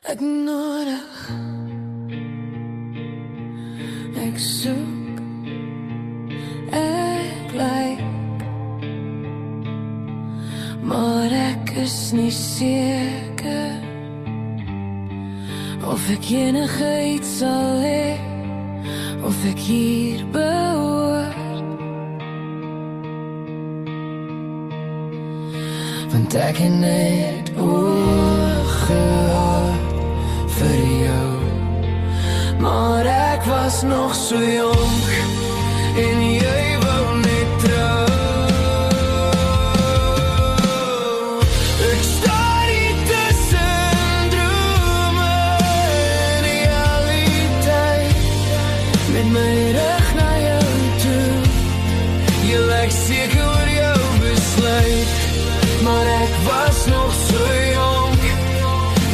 Ek nodig, ek soek, ek lyk, maar ek is nie seker of ek enige iets sal hê, of ek hier behoort. Want ek het net oor gehad vir jou, maar ek was nog so jonk en jy wou net trou. Ek staan hier tussen drome en realiteit, met my rug na jou toe. Jy lyk seker oor jou besluit, maar ek was nog so jonk,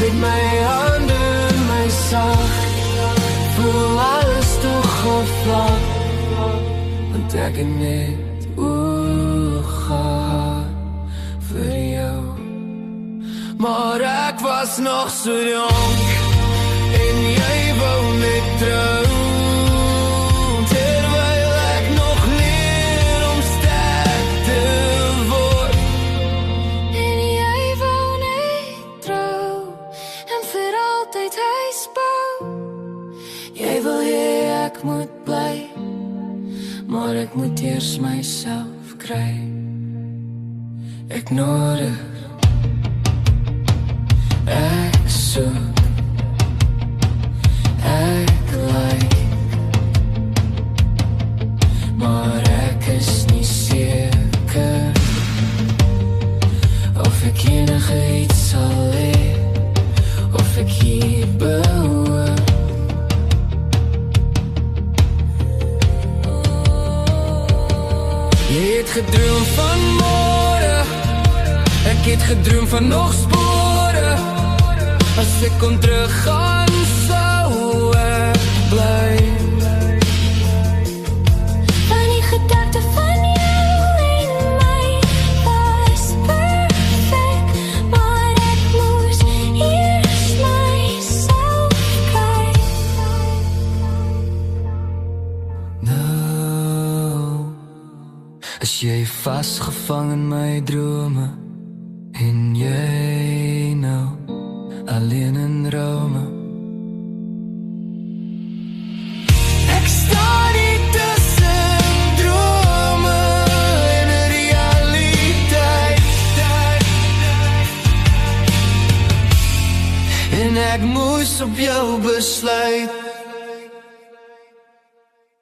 met my hande in my sak, voel alles toch al vlak, want ek het net oor gehad vir jou, maar ek was nog so jonk en jy wou net trou. Terwyl ek nog leer om sterk te word, en jy wou net trou en vir altyd huis bou. Jy wil hê ek moet bly, maar ek moet eers myself kry. Ek nodig, ek soek, ek lyk, maar ek is nie seker of ek enige iets sal hê, of ek hier behoort. Jy het gedroom van môre, ek het gedroom van nog spore. As ek kon teruggaan sou ek bly. Van die gedagte van jou en my was perfek, maar ek moes eers myself kry. Nou, as jy vasgevang in my drome, en jy nou alleen in rome. Ek staan hier tussen drome en realiteit, en ek moes op jou besluit.